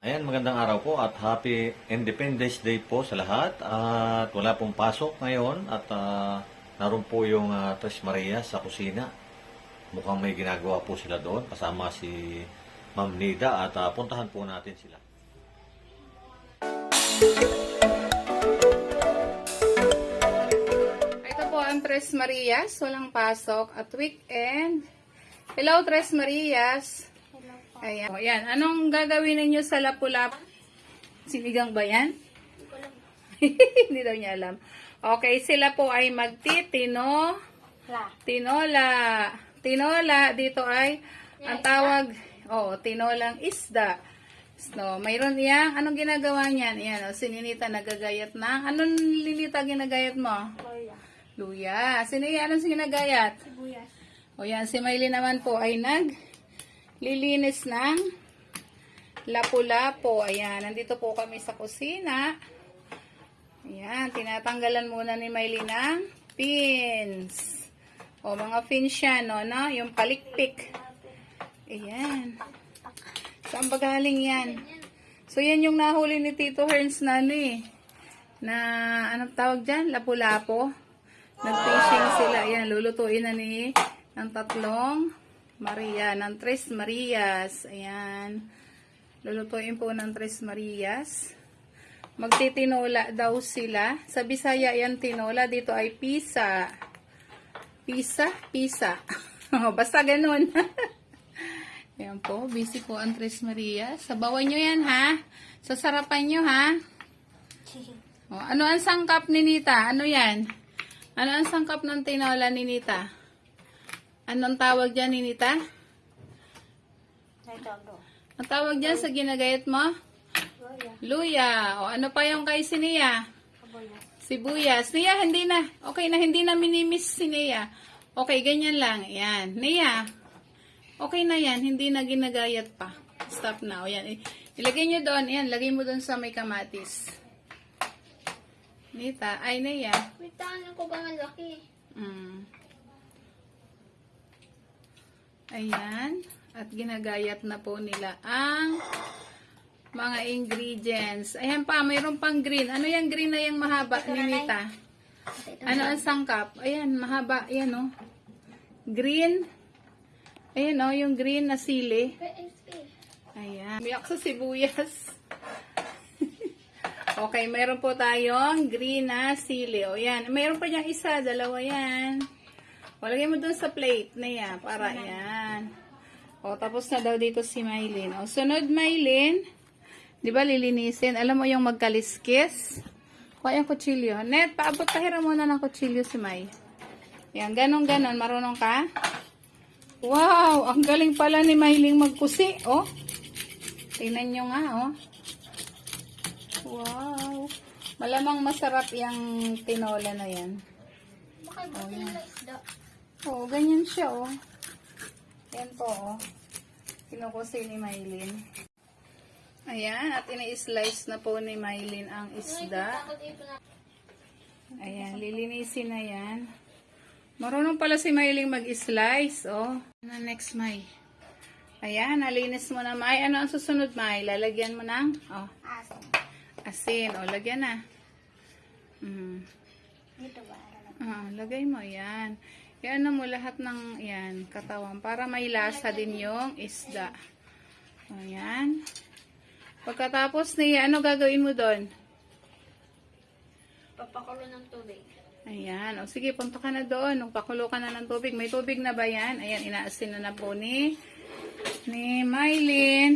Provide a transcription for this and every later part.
Ayan, magandang araw po at Happy Independence Day po sa lahat. At wala pong pasok ngayon at naroon po yung Tres Maria sa kusina. Mukhang may ginagawa po sila doon kasama si Ma'am Nida at puntahan po natin sila. Ito po ang Tres Marias, walang pasok at weekend. Hello Tres Marias. Ayan. O, yan. Anong gagawin ninyo sa Lapu-Lapu? Sinigang ba yan? Hindi daw niya alam. Okay, sila po ay magtitino. Tinola. Tinola, dito ay, ang tawag, tinolang isda. So, mayroon yan. Anong ginagawa niyan? Ayan, si Ninita nagagayat na. Anong Ninita ginagayat mo? Luya. Luya. Sino yan? Anong ginagayat? Sibuyas. O yan, si Maylin naman po ay naglilinis ng lapu-lapu. Ayan, nandito po kami sa kusina. Ayan, tinatanggalan muna ni Maylin ng pins. O, mga pins yan, no? Yung palikpik. Ayan. Saan ba galing yan? So, yan yung nahuli ni Tito Herns na na, anong tawag dyan? Lapu-lapu. Nag-fishing sila. Ayan, lulutuin na ng tatlong Maria, ng Tres Marias. Ayan. Lulutuin po ng Tres Marias. Magtitinola daw sila. Sa Bisaya yan tinola. Dito ay pisa. Pisa? Pisa. Basta ganun. Ayan po. Busy po ang Tres Marias. Sabawan nyo yan ha. Sasarapan nyo ha. O, ano ang sangkap ni Nita? Ano yan? Ano ang sangkap ng tinola ni Nita? Anong tawag dyan, Ninita? Ang tawag dyan sa ginagayat mo? Luya. Luya. O ano pa yung kay si Nia? Sibuyas. Sibuyas. Nia, hindi na. Okay na, hindi na minimiss si Nia. Okay, ganyan lang. Yan. Nia. Okay na yan. Hindi na ginagayat pa. Stop na. O yan. Ilagay nyo doon. Yan. Lagay mo doon sa may kamatis. Nita. Ay, Nia. Wait, ano ko ba malaki? Ayan. At ginagayat na po nila ang mga ingredients. Ayan pa, mayroon pang green. Ano yung green na yung mahaba, Ninita? Ano ang sangkap? Ayan, mahaba. Ayan, oh. Green. Ayan, oh, yung green na sili. Ayan. Biyak sa sibuyas. Okay, mayroon po tayong green na sili. O, yan. Mayroon pa niyang isa. Dalawa yan. O, lagay mo dun sa plate na yan. Para yan. O, tapos na daw dito si Maylin. O, sunod Maylin. Di ba lilinisin? Alam mo yung magkaliskis? Kuha yung kutsilyo. Net, paabot pahira muna ng kutsilyo si May. Yan, ganon-ganon. Marunong ka? Wow! Ang galing pala ni Mayling magkusi. O, tingnan nyo nga, o. Wow! Malamang masarap yung tinola na yan. Bakit ba na isda? Oo, ganyan siya, oh. Yan po, oh. Kinukusin ni Maylin. Ayan, at ini-slice na po ni Maylin ang isda. Ayan, lilinisin na yan. Marunong pala si Maylin mag-slice, oh. Ano next, May? Ayan, nalinis mo na, May. Ano ang susunod, May? Lalagyan mo ng, oh, Asin. asin. O, lagyan na. Dito ba? Lagay mo, yan. Yan mo lahat ng, yan, katawan. Para may lasa din yung isda. O, yan. Pagkatapos niya, ano gagawin mo doon? Papakulo ng tubig. Ayan. O, sige, punta ka na doon. Nung pakulo ka na ng tubig. May tubig na ba yan? Ayan, inaasin na po ni Maylin.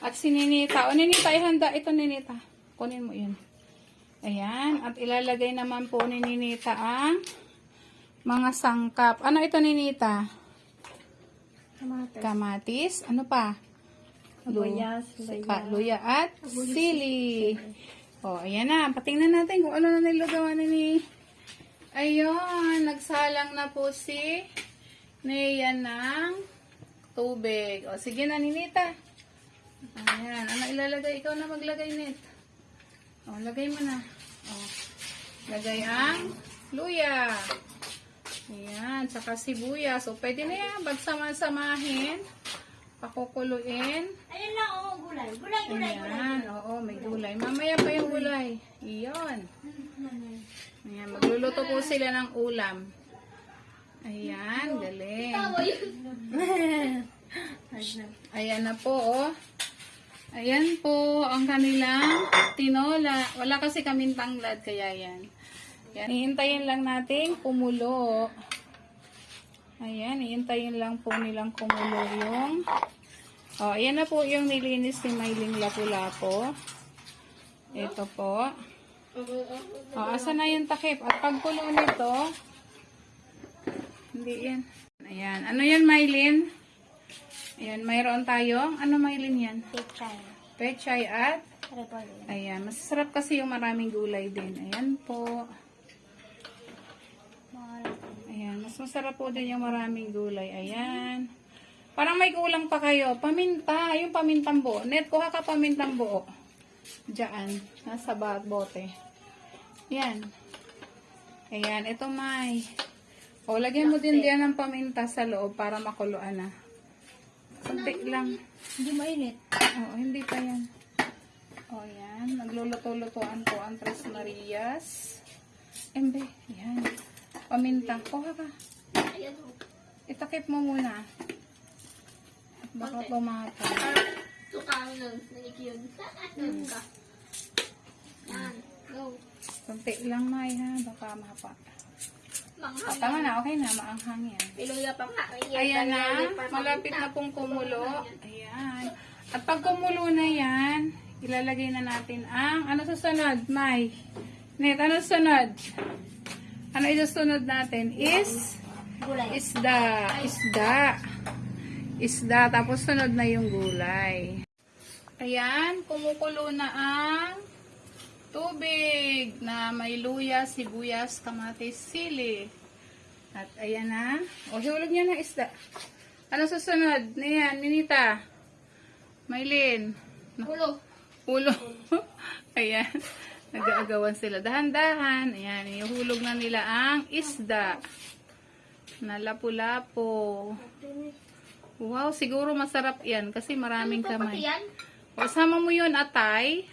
At si Ninita. O, Ninita, ihanda. Ito, Ninita. Kunin mo yun. Ayan. At ilalagay naman po ni Ninita ang mga sangkap. Ano ito, Ninita? Kamatis. Kamatis. Ano pa? Luya at sili. O, ayan na. Patingnan natin kung ano na nilagawa ni. Ayun. Nagsalang na po si Nea ng tubig. O, sige na, Ninita. Ayan. Ano ilalagay? Ikaw na maglagay, Net. O, lagay mo na. O, lagay ang luya. Ayan. Tsaka sibuyas. O, pwede na yan. Pagsama-samahin. Pakukuluin. Ayun lang, gulay. Ayan, oo, may gulay. Mamaya pa yung gulay. Iyon. Ayan, magluluto po sila ng ulam. Ayan, galing. Ayan na po, oh. Ayan po ang kanilang tinola. Wala kasi kaming tanglad, kaya yan. Ayan, ihintayin lang natin kumulo. Ayan, ihintayin lang po nilang kumulo yung... Oh, ayan na po yung nilinis ni Mylene Lapu-Lapu. Ito po. Oh, asa na yung takip? At pagkulo nito, hindi yan. Ayan. Ano yan, Mylene? Ayan, mayroon tayong, ano Mylene yan? Pechay at? Ayan, masasarap kasi yung maraming gulay din. Ayan po. Ayan, mas masarap po din yung maraming gulay. Ayan. Parang may kulang pa kayo. Paminta. Yung pamintang buo. Net, kuha ka pamintang buo. Diyan. Nasa bote. Yan. Ayan. Ito may. O, lagyan mo din diyan ng paminta sa loob para makuluan na. Kunti lang. Hindi mainit. Oo, hindi pa yan. O, yan. Nagluluto-lutuan po ang Tres Marias. Embe. Yan. Paminta. Kuha ka. Ayan o. Itakip mo muna. Baka pumata. Ito kami nun. Nanikiyod. Doon ka. Yan. Go. Kunti lang, May, ha? Baka mapa. Manghang. Tama na, okay na. Maanghang yan. Piluya pa nga. Ayan na. Malapit na pong kumulo. Ayan. At pag kumulo na yan, ilalagay na natin ang... Ano susunod, May? Net, ano susunod? Ano isusunod natin? Gulay. Isda. Tapos sunod na yung gulay. Ayan, kumukulo na ang tubig na may luya, sibuyas, kamatis, sili. At ayan na. O, hiulog niya ng isda. Ano susunod? Ayan, Ninita. Maylin. Ulo. Ulo. Ayan. Nag-aagawan sila. Dahan-dahan. Ayan, ihulog na nila ang isda. Na lapu-lapu. Wow, siguro masarap yan kasi maraming Pati kamay. yan. O, sama mo yun, atay.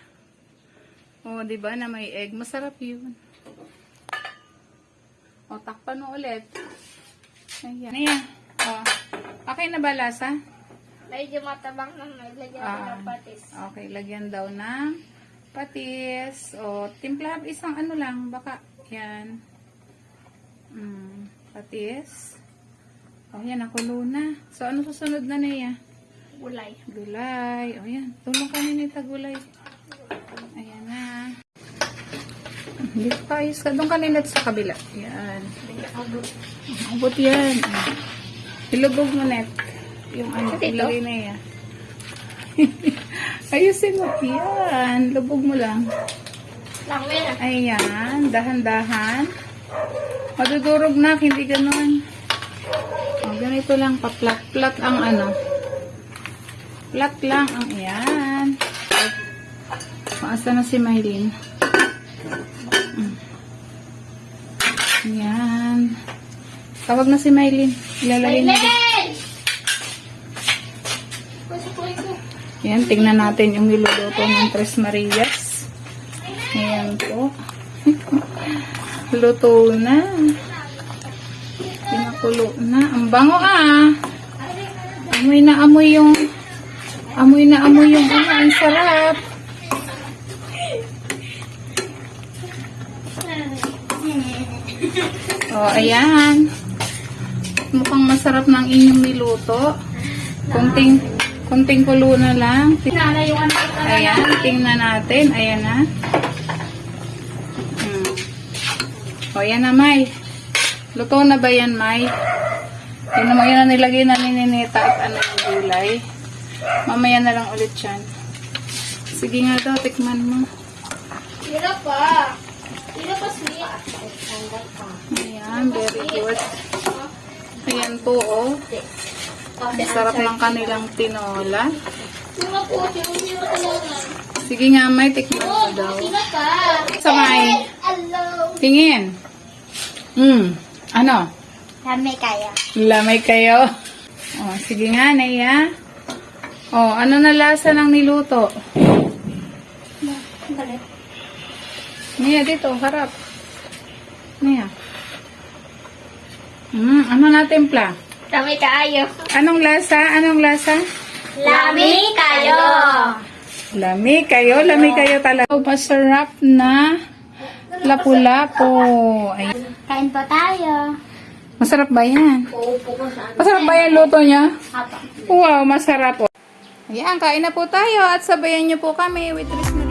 O, diba, na may egg. Masarap yun. O, takpan mo ulit. Ayan. Ayan. O, okay na ba lasa? Medyo matabang na. Lagyan ko ng patis. Okay, lagyan daw ng patis. O, timpla, isang ano lang, baka, yan. Patis. O, yan, nakulo na. So, ano susunod na niya? Gulay. Gulay. O, yan. Tulong ka nita gulay. Ayan na. Hindi pa ayos ka. Doon ka nilat sa kabila. Yan. Abot yan. Ilubog mo net. Yung ano, ilagay na yan. Ayusin mo. Yan. Lubog mo lang. Langwela. Ayan. Dahan-dahan. Madudurog na. Hindi ganun. O, ganito lang. Pa-plat-plat ang ano. Plat lang ang ayan. Maasa na si Mylene. Ayan. Tawag na si Mylene. Ilalagay na. Ayan, tingnan natin yung niluluto ng Tres Marias. Ayan po. Luto na. Pinakulo na. Ang bango Amoy na amoy yung ano. Ang sarap. Oh, ayan. Mukhang masarap ng inyong niluto. Kunting kulo na lang. Ayan, tingnan natin. Ayan na. O, ayan na, May. Luto na ba yan, May? Tingnan mo, yun na nilagay na ni Ninita at ano yung gulay. Mamaya na lang ulit yan. Sige nga daw, tikman mo. Tira pa. Tira pa siya. Ayan, very good. Ayan po, oh. Ang sarap ng kanilang tinola. Tira po. Tira talaga. Sige nga, May, tikman mo daw. Tira pa. Sabay. Hello. Tingin. Ano? Lamay kaya. Lamay kayo. Oh, sige nga, Naya. Oh, ano na lasa ng niluto? Galit. Mia, dito, harap. Mia. Ano na timpla? Lami kayo. Anong lasa? Anong lasa? Lami kayo. Lami kayo talaga. Masarap na lapu-lapu. Ay, Kain pa tayo. masarap ba yan? Uupo ko saan. Masarap ba yan luto niya? Apa. Wow, masarap po. Ayan, kain na po tayo at sabayan niyo po kami with Tris